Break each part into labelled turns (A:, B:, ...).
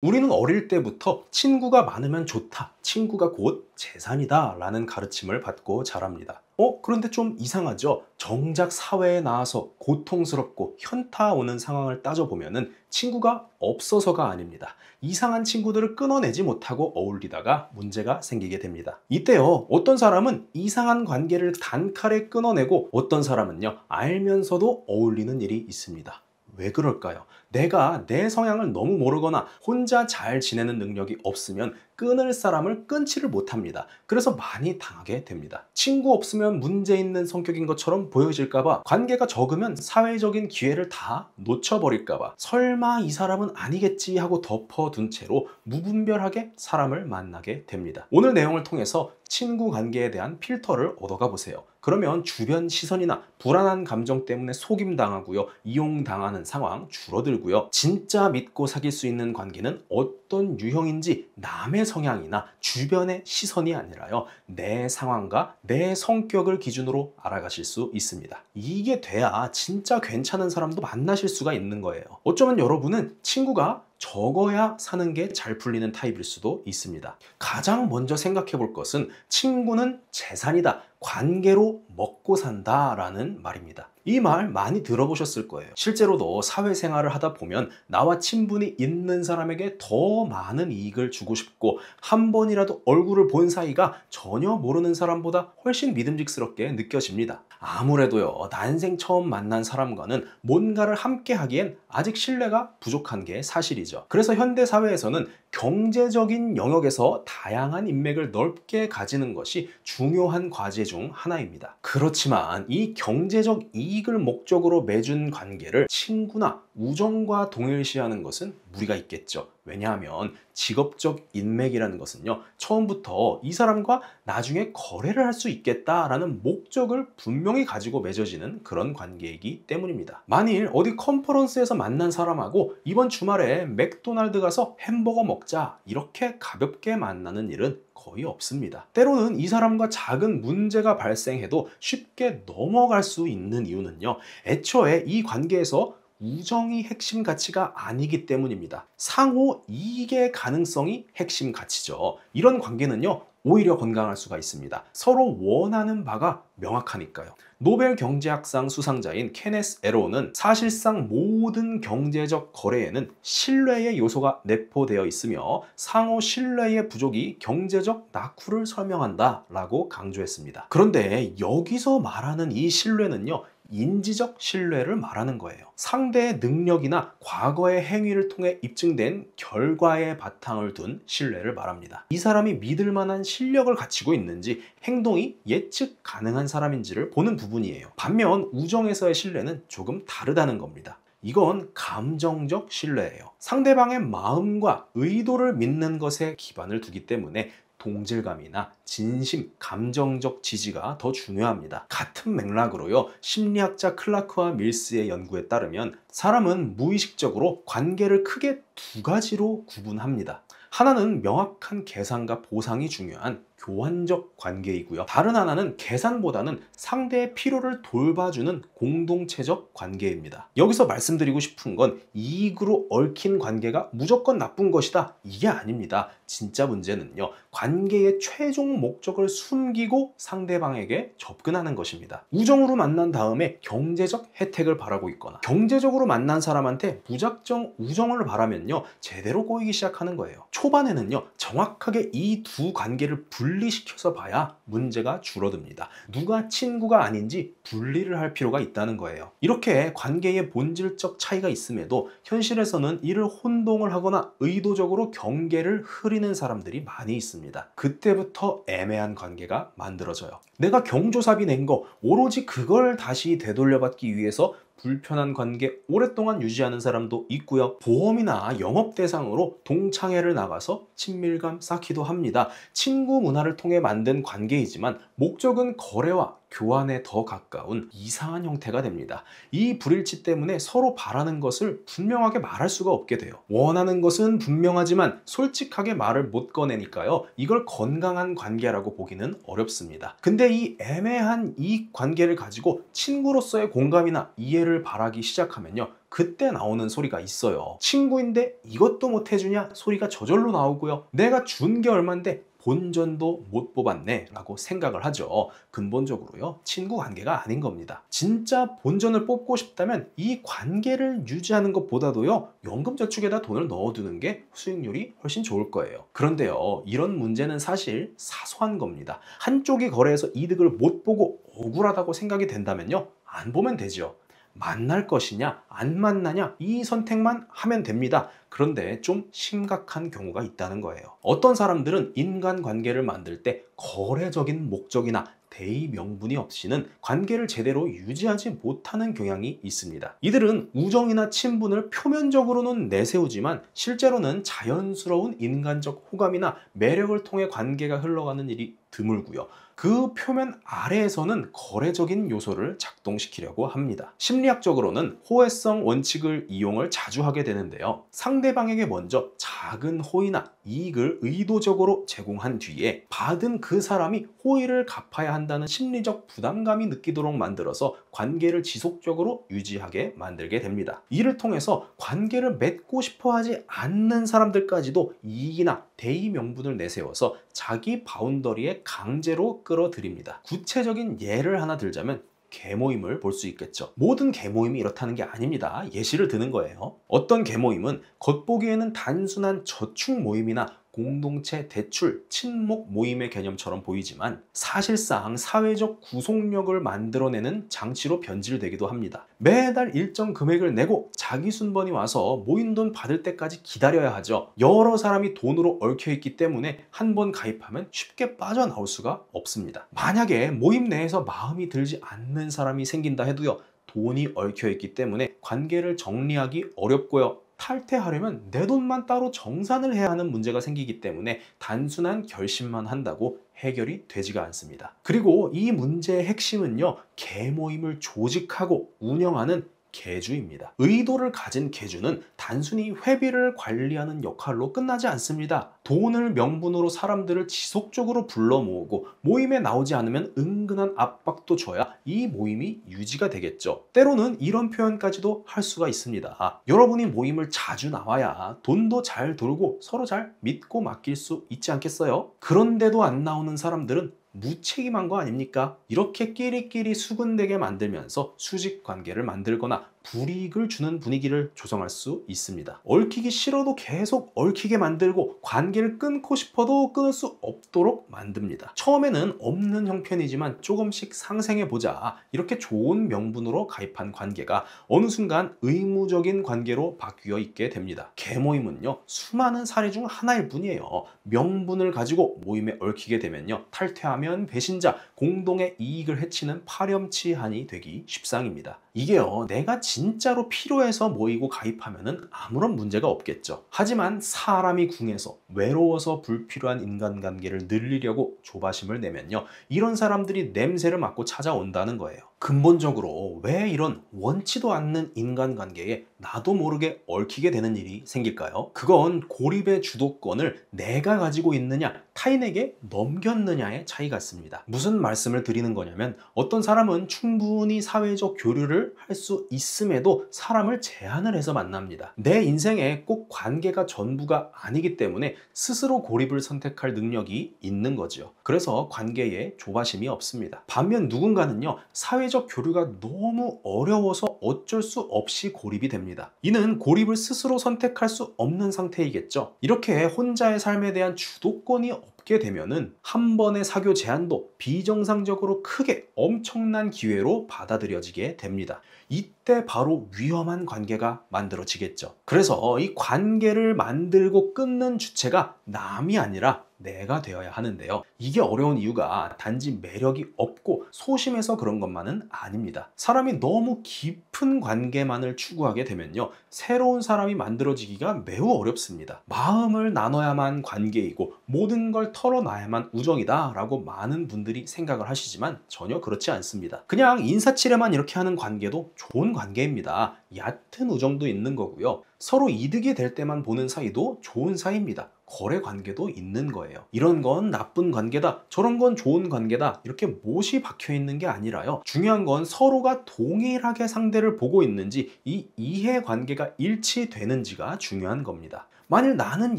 A: 우리는 어릴 때부터 친구가 많으면 좋다, 친구가 곧 재산이다 라는 가르침을 받고 자랍니다. 그런데 좀 이상하죠? 정작 사회에 나와서 고통스럽고 현타 오는 상황을 따져보면은 친구가 없어서가 아닙니다. 이상한 친구들을 끊어내지 못하고 어울리다가 문제가 생기게 됩니다. 이때요, 어떤 사람은 이상한 관계를 단칼에 끊어내고 어떤 사람은요, 알면서도 어울리는 일이 있습니다. 왜 그럴까요? 내가 내 성향을 너무 모르거나 혼자 잘 지내는 능력이 없으면 끊을 사람을 끊지를 못합니다. 그래서 많이 당하게 됩니다. 친구 없으면 문제 있는 성격인 것처럼 보여질까봐, 관계가 적으면 사회적인 기회를 다 놓쳐버릴까봐, 설마 이 사람은 아니겠지 하고 덮어둔 채로 무분별하게 사람을 만나게 됩니다. 오늘 내용을 통해서 친구 관계에 대한 필터를 얻어가 보세요. 그러면 주변 시선이나 불안한 감정 때문에 속임당하고요, 이용당하는 상황 줄어들고요, 진짜 믿고 사귈 수 있는 관계는 어떤 유형인지 남의 성향이나 주변의 시선이 아니라요, 내 상황과 내 성격을 기준으로 알아가실 수 있습니다. 이게 돼야 진짜 괜찮은 사람도 만나실 수가 있는 거예요. 어쩌면 여러분은 친구가 적어야 사는 게 잘 풀리는 타입일 수도 있습니다. 가장 먼저 생각해 볼 것은 친구는 재산이다, 관계로 먹고 산다 라는 말입니다. 이 말 많이 들어보셨을 거예요. 실제로도 사회생활을 하다 보면 나와 친분이 있는 사람에게 더 많은 이익을 주고 싶고, 한 번이라도 얼굴을 본 사이가 전혀 모르는 사람보다 훨씬 믿음직스럽게 느껴집니다. 아무래도요, 난생 처음 만난 사람과는 뭔가를 함께 하기엔 아직 신뢰가 부족한 게 사실이죠. 그래서 현대 사회에서는 경제적인 영역에서 다양한 인맥을 넓게 가지는 것이 중요한 과제 중 하나입니다. 그렇지만 이 경제적 이익을 목적으로 맺은 관계를 친구나 우정과 동일시하는 것은 무리가 있겠죠. 왜냐하면 직업적 인맥이라는 것은요, 처음부터 이 사람과 나중에 거래를 할 수 있겠다라는 목적을 분명히 가지고 맺어지는 그런 관계이기 때문입니다. 만일 어디 컨퍼런스에서 만난 사람하고 이번 주말에 맥도날드 가서 햄버거 먹자, 이렇게 가볍게 만나는 일은 거의 없습니다. 때로는 이 사람과 작은 문제가 발생해도 쉽게 넘어갈 수 있는 이유는요, 애초에 이 관계에서 우정이 핵심 가치가 아니기 때문입니다. 상호 이익의 가능성이 핵심 가치죠. 이런 관계는요, 오히려 건강할 수가 있습니다. 서로 원하는 바가 명확하니까요. 노벨 경제학상 수상자인 케네스 에로는 사실상 모든 경제적 거래에는 신뢰의 요소가 내포되어 있으며, 상호 신뢰의 부족이 경제적 낙후를 설명한다 라고 강조했습니다. 그런데 여기서 말하는 이 신뢰는요, 인지적 신뢰를 말하는 거예요. 상대의 능력이나 과거의 행위를 통해 입증된 결과의 바탕을 둔 신뢰를 말합니다. 이 사람이 믿을 만한 실력을 갖추고 있는지, 행동이 예측 가능한 사람인지를 보는 부분이에요. 반면 우정에서의 신뢰는 조금 다르다는 겁니다. 이건 감정적 신뢰예요. 상대방의 마음과 의도를 믿는 것에 기반을 두기 때문에 동질감이나 진심, 감정적 지지가 더 중요합니다. 같은 맥락으로요, 심리학자 클라크와 밀스의 연구에 따르면 사람은 무의식적으로 관계를 크게 두 가지로 구분합니다. 하나는 명확한 계산과 보상이 중요한 교환적 관계이고요, 다른 하나는 계산보다는 상대의 필요를 돌봐주는 공동체적 관계입니다. 여기서 말씀드리고 싶은 건 이익으로 얽힌 관계가 무조건 나쁜 것이다, 이게 아닙니다. 진짜 문제는요, 관계의 최종 목적을 숨기고 상대방에게 접근하는 것입니다. 우정으로 만난 다음에 경제적 혜택을 바라고 있거나, 경제적으로 만난 사람한테 무작정 우정을 바라면요, 제대로 꼬이기 시작하는 거예요. 초반에는요, 정확하게 이 두 관계를 분리시켜서 봐야 문제가 줄어듭니다. 누가 친구가 아닌지 분리를 할 필요가 있다는 거예요. 이렇게 관계의 본질적 차이가 있음에도 현실에서는 이를 혼동을 하거나 의도적으로 경계를 흐리는 사람들이 많이 있습니다. 그때부터 애매한 관계가 만들어져요. 내가 경조사비 낸 거 오로지 그걸 다시 되돌려받기 위해서 불편한 관계 오랫동안 유지하는 사람도 있고요, 보험이나 영업 대상으로 동창회를 나가서 친밀감 쌓기도 합니다. 친구 문화를 통해 만든 관계이지만 목적은 거래와 교환에 더 가까운 이상한 형태가 됩니다. 이 불일치 때문에 서로 바라는 것을 분명하게 말할 수가 없게 돼요. 원하는 것은 분명하지만 솔직하게 말을 못 꺼내니까요. 이걸 건강한 관계라고 보기는 어렵습니다. 근데 이 애매한 이 관계를 가지고 친구로서의 공감이나 이해를 바라기 시작하면요. 그때 나오는 소리가 있어요. 친구인데 이것도 못 해주냐 소리가 저절로 나오고요. 내가 준 게 얼만데 본전도 못 뽑았네 라고 생각을 하죠. 근본적으로요, 친구 관계가 아닌 겁니다. 진짜 본전을 뽑고 싶다면 이 관계를 유지하는 것보다도요, 연금저축에다 돈을 넣어두는 게 수익률이 훨씬 좋을 거예요. 그런데요, 이런 문제는 사실 사소한 겁니다. 한쪽이 거래에서 이득을 못 보고 억울하다고 생각이 된다면요, 안 보면 되죠. 만날 것이냐 안 만나냐 이 선택만 하면 됩니다. 그런데 좀 심각한 경우가 있다는 거예요. 어떤 사람들은 인간관계를 만들 때 거래적인 목적이나 대의 명분이 없이는 관계를 제대로 유지하지 못하는 경향이 있습니다. 이들은 우정이나 친분을 표면적으로는 내세우지만 실제로는 자연스러운 인간적 호감이나 매력을 통해 관계가 흘러가는 일이 드물고요. 그 표면 아래에서는 거래적인 요소를 작동시키려고 합니다. 심리학적으로는 호혜성 원칙을 이용을 자주 하게 되는데요. 상대방에게 먼저 작은 호의나 이익을 의도적으로 제공한 뒤에 받은 그 사람이 호의를 갚아야 한다는 심리적 부담감이 느끼도록 만들어서 관계를 지속적으로 유지하게 만들게 됩니다. 이를 통해서 관계를 맺고 싶어 하지 않는 사람들까지도 이익이나 대의 명분을 내세워서 자기 바운더리에 강제로 끌어들입니다. 구체적인 예를 하나 들자면 계모임을 볼 수 있겠죠. 모든 계모임이 이렇다는 게 아닙니다. 예시를 드는 거예요. 어떤 계모임은 겉보기에는 단순한 저축 모임이나 공동체 대출, 친목 모임의 개념처럼 보이지만 사실상 사회적 구속력을 만들어내는 장치로 변질되기도 합니다. 매달 일정 금액을 내고 자기 순번이 와서 모인 돈 받을 때까지 기다려야 하죠. 여러 사람이 돈으로 얽혀있기 때문에 한 번 가입하면 쉽게 빠져나올 수가 없습니다. 만약에 모임 내에서 마음이 들지 않는 사람이 생긴다 해도요, 돈이 얽혀있기 때문에 관계를 정리하기 어렵고요. 탈퇴하려면 내 돈만 따로 정산을 해야 하는 문제가 생기기 때문에 단순한 결심만 한다고 해결이 되지가 않습니다. 그리고 이 문제의 핵심은요, 계모임을 조직하고 운영하는 계주입니다. 의도를 가진 계주는 단순히 회비를 관리하는 역할로 끝나지 않습니다. 돈을 명분으로 사람들을 지속적으로 불러 모으고 모임에 나오지 않으면 은근한 압박도 줘야 이 모임이 유지가 되겠죠. 때로는 이런 표현까지도 할 수가 있습니다. 여러분이 모임을 자주 나와야 돈도 잘 돌고 서로 잘 믿고 맡길 수 있지 않겠어요? 그런데도 안 나오는 사람들은 무책임한 거 아닙니까? 이렇게 끼리끼리 수군대게 만들면서 수직 관계를 만들거나 불이익을 주는 분위기를 조성할 수 있습니다. 얽히기 싫어도 계속 얽히게 만들고 관계를 끊고 싶어도 끊을 수 없도록 만듭니다. 처음에는 없는 형편이지만 조금씩 상생해보자 이렇게 좋은 명분으로 가입한 관계가 어느 순간 의무적인 관계로 바뀌어 있게 됩니다. 계모임은요, 수많은 사례 중 하나일 뿐이에요. 명분을 가지고 모임에 얽히게 되면요, 탈퇴하면 배신자, 공동의 이익을 해치는 파렴치한이 되기 십상입니다. 이게요, 내가 진짜로 필요해서 모이고 가입하면은 아무런 문제가 없겠죠. 하지만 사람이 궁해서 외로워서 불필요한 인간관계를 늘리려고 조바심을 내면요, 이런 사람들이 냄새를 맡고 찾아온다는 거예요. 근본적으로 왜 이런 원치도 않는 인간관계에 나도 모르게 얽히게 되는 일이 생길까요? 그건 고립의 주도권을 내가 가지고 있느냐 타인에게 넘겼느냐의 차이 같습니다. 무슨 말씀을 드리는 거냐면, 어떤 사람은 충분히 사회적 교류를 할 수 있음에도 사람을 제한을 해서 만납니다. 내 인생에 꼭 관계가 전부가 아니기 때문에 스스로 고립을 선택할 능력이 있는 거죠. 그래서 관계에 조바심이 없습니다. 반면 누군가는요, 사회적 교류가 너무 어려워서 어쩔 수 없이 고립이 됩니다. 이는 고립을 스스로 선택할 수 없는 상태이겠죠. 이렇게 혼자의 삶에 대한 주도권이 없게 되면은 한 번의 사교 제안도 비정상적으로 크게 엄청난 기회로 받아들여지게 됩니다. 이때 이때 바로 위험한 관계가 만들어지겠죠. 그래서 이 관계를 만들고 끊는 주체가 남이 아니라 내가 되어야 하는데요. 이게 어려운 이유가 단지 매력이 없고 소심해서 그런 것만은 아닙니다. 사람이 너무 깊은 관계만을 추구하게 되면요, 새로운 사람이 만들어지기가 매우 어렵습니다. 마음을 나눠야만 관계이고 모든 걸 털어놔야만 우정이다 라고 많은 분들이 생각을 하시지만 전혀 그렇지 않습니다. 그냥 인사치레만 이렇게 하는 관계도 좋은 관계입니다. 얕은 우정도 있는 거고요. 서로 이득이 될 때만 보는 사이도 좋은 사이입니다. 거래 관계도 있는 거예요. 이런 건 나쁜 관계다, 저런 건 좋은 관계다, 이렇게 못이 박혀 있는 게 아니라요, 중요한 건 서로가 동일하게 상대를 보고 있는지, 이 이해 관계가 일치되는지가 중요한 겁니다. 만일 나는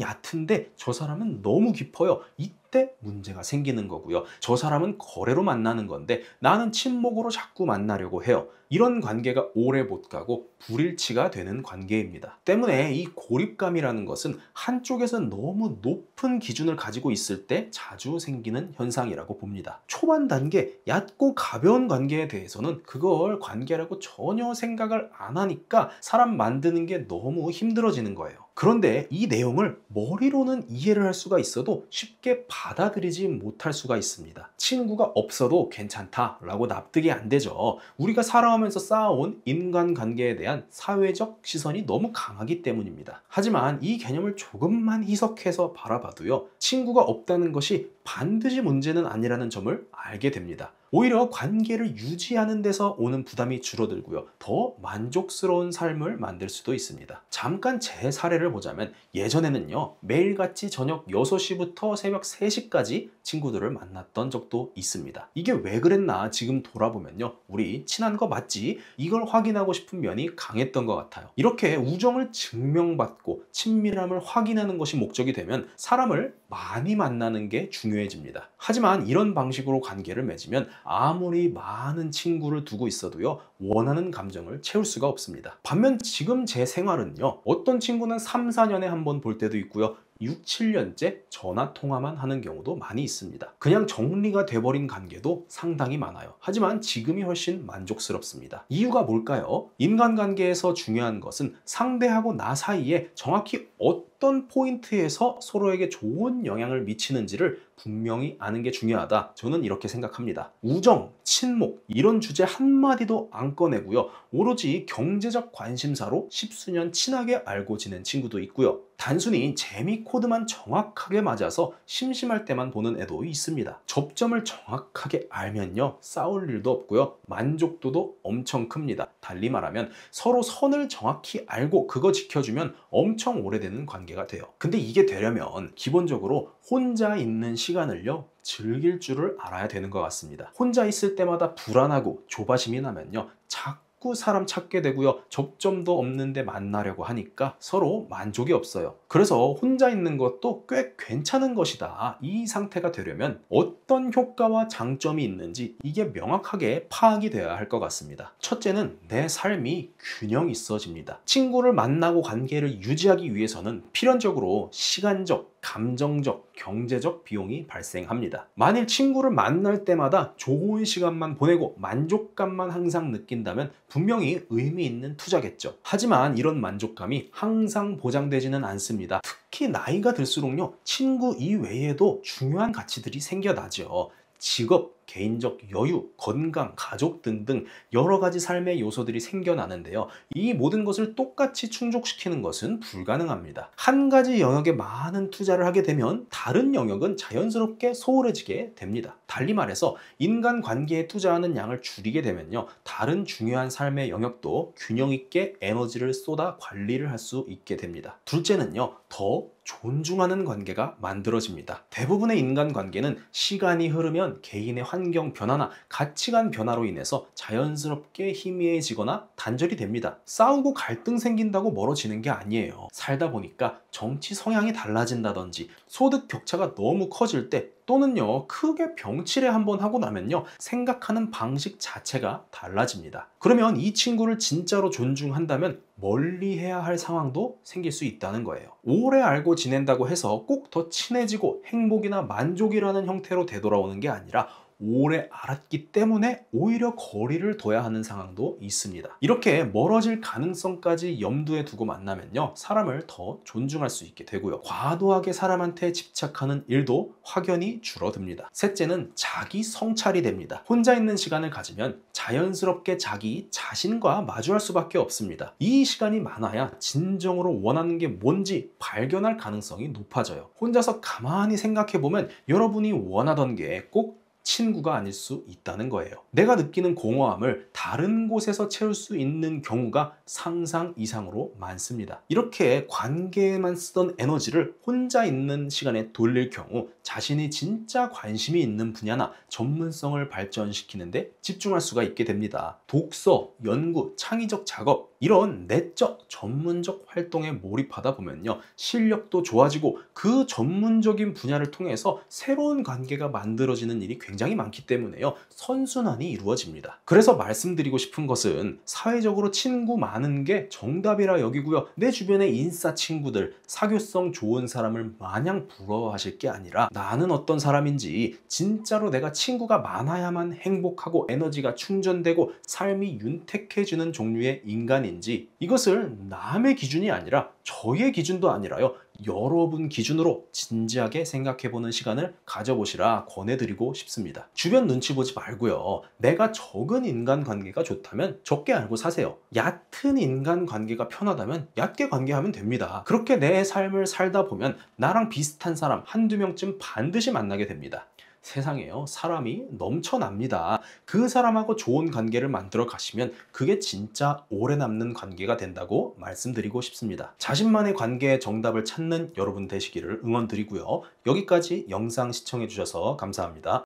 A: 얕은데 저 사람은 너무 깊어요, 이때 문제가 생기는 거고요. 저 사람은 거래로 만나는 건데 나는 친목으로 자꾸 만나려고 해요. 이런 관계가 오래 못 가고 불일치가 되는 관계입니다. 때문에 이 고립감이라는 것은 한쪽에서 너무 높은 기준을 가지고 있을 때 자주 생기는 현상이라고 봅니다. 초반 단계 얕고 가벼운 관계에 대해서는 그걸 관계라고 전혀 생각을 안 하니까 사람 만드는 게 너무 힘들어지는 거예요. 그런데 이 내용을 머리로는 이해를 할 수가 있어도 쉽게 받아들이지 못할 수가 있습니다. 친구가 없어도 괜찮다라고 납득이 안 되죠. 우리가 살아오면서 쌓아온 인간관계에 대한 사회적 시선이 너무 강하기 때문입니다. 하지만 이 개념을 조금만 희석해서 바라봐도요, 친구가 없다는 것이 반드시 문제는 아니라는 점을 알게 됩니다. 오히려 관계를 유지하는 데서 오는 부담이 줄어들고요, 더 만족스러운 삶을 만들 수도 있습니다. 잠깐 제 사례를 보자면, 예전에는요, 매일같이 저녁 6시부터 새벽 3시까지 친구들을 만났던 적도 있습니다. 이게 왜 그랬나 지금 돌아보면요, 우리 친한 거 맞지? 이걸 확인하고 싶은 면이 강했던 것 같아요. 이렇게 우정을 증명받고 친밀함을 확인하는 것이 목적이 되면 사람을 많이 만나는 게 중요해집니다. 하지만 이런 방식으로 관계를 맺으면 아무리 많은 친구를 두고 있어도요, 원하는 감정을 채울 수가 없습니다. 반면 지금 제 생활은요, 어떤 친구는 3, 4년에 한 번 볼 때도 있고요, 6, 7년째 전화 통화만 하는 경우도 많이 있습니다. 그냥 정리가 돼버린 관계도 상당히 많아요. 하지만 지금이 훨씬 만족스럽습니다. 이유가 뭘까요? 인간관계에서 중요한 것은 상대하고 나 사이에 정확히 어떤 포인트에서 서로에게 좋은 영향을 미치는지를 분명히 아는 게 중요하다, 저는 이렇게 생각합니다. 우정, 친목 이런 주제 한마디도 안 꺼내고요, 오로지 경제적 관심사로 십수년 친하게 알고 지낸 친구도 있고요, 단순히 재미 코드만 정확하게 맞아서 심심할 때만 보는 애도 있습니다. 접점을 정확하게 알면요, 싸울 일도 없고요, 만족도도 엄청 큽니다. 달리 말하면 서로 선을 정확히 알고 그거 지켜주면 엄청 오래되는 관계가 돼요. 근데 이게 되려면 기본적으로 혼자 있는 시간을요, 즐길 줄을 알아야 되는 것 같습니다. 혼자 있을 때마다 불안하고 조바심이 나면요, 자꾸 사람 찾게 되고요, 접점도 없는데 만나려고 하니까 서로 만족이 없어요. 그래서 혼자 있는 것도 꽤 괜찮은 것이다, 이 상태가 되려면 어떤 효과와 장점이 있는지 이게 명확하게 파악이 되어야 할 것 같습니다. 첫째는 내 삶이 균형 있어집니다. 친구를 만나고 관계를 유지하기 위해서는 필연적으로 시간적, 감정적, 경제적 비용이 발생합니다. 만일 친구를 만날 때마다 좋은 시간만 보내고 만족감만 항상 느낀다면 분명히 의미 있는 투자겠죠. 하지만 이런 만족감이 항상 보장되지는 않습니다. 특히 나이가 들수록요, 친구 이외에도 중요한 가치들이 생겨나죠. 직업, 개인적 여유, 건강, 가족 등등 여러 가지 삶의 요소들이 생겨나는데요, 이 모든 것을 똑같이 충족시키는 것은 불가능합니다. 한 가지 영역에 많은 투자를 하게 되면 다른 영역은 자연스럽게 소홀해지게 됩니다. 달리 말해서 인간관계에 투자하는 양을 줄이게 되면요, 다른 중요한 삶의 영역도 균형 있게 에너지를 쏟아 관리를 할 수 있게 됩니다. 둘째는요, 더 존중하는 관계가 만들어집니다. 대부분의 인간관계는 시간이 흐르면 개인의 환경 변화나 가치관 변화로 인해서 자연스럽게 희미해지거나 단절이 됩니다. 싸우고 갈등 생긴다고 멀어지는 게 아니에요. 살다 보니까 정치 성향이 달라진다든지 소득 격차가 너무 커질 때, 또는요, 크게 병치레 한번 하고 나면요, 생각하는 방식 자체가 달라집니다. 그러면 이 친구를 진짜로 존중한다면 멀리해야 할 상황도 생길 수 있다는 거예요. 오래 알고 지낸다고 해서 꼭 더 친해지고 행복이나 만족이라는 형태로 되돌아오는 게 아니라 오래 알았기 때문에 오히려 거리를 둬야 하는 상황도 있습니다. 이렇게 멀어질 가능성까지 염두에 두고 만나면요, 사람을 더 존중할 수 있게 되고요. 과도하게 사람한테 집착하는 일도 확연히 줄어듭니다. 셋째는 자기 성찰이 됩니다. 혼자 있는 시간을 가지면 자연스럽게 자기 자신과 마주할 수밖에 없습니다. 이 시간이 많아야 진정으로 원하는 게 뭔지 발견할 가능성이 높아져요. 혼자서 가만히 생각해보면 여러분이 원하던 게 꼭 친구가 아닐 수 있다는 거예요. 내가 느끼는 공허함을 다른 곳에서 채울 수 있는 경우가 상상 이상으로 많습니다. 이렇게 관계에만 쓰던 에너지를 혼자 있는 시간에 돌릴 경우 자신이 진짜 관심이 있는 분야나 전문성을 발전시키는데 집중할 수가 있게 됩니다. 독서, 연구, 창의적 작업, 이런 내적 전문적 활동에 몰입하다 보면요, 실력도 좋아지고 그 전문적인 분야를 통해서 새로운 관계가 만들어지는 일이 굉장히 많기 때문에요, 선순환이 이루어집니다. 그래서 말씀드리고 싶은 것은 사회적으로 친구 많은 게 정답이라 여기고요, 내 주변의 인싸 친구들, 사교성 좋은 사람을 마냥 부러워하실 게 아니라 나는 어떤 사람인지, 진짜로 내가 친구가 많아야만 행복하고 에너지가 충전되고 삶이 윤택해지는 종류의 인간인지, 이것을 남의 기준이 아니라 저의 기준도 아니라요, 여러분 기준으로 진지하게 생각해보는 시간을 가져보시라 권해드리고 싶습니다. 주변 눈치 보지 말고요, 내가 적은 인간관계가 좋다면 적게 알고 사세요. 얕은 인간관계가 편하다면 얕게 관계하면 됩니다. 그렇게 내 삶을 살다 보면 나랑 비슷한 사람 한두 명쯤 반드시 만나게 됩니다. 세상에요, 사람이 넘쳐납니다. 그 사람하고 좋은 관계를 만들어 가시면 그게 진짜 오래 남는 관계가 된다고 말씀드리고 싶습니다. 자신만의 관계의 정답을 찾는 여러분 되시기를 응원드리고요. 여기까지 영상 시청해 주셔서 감사합니다.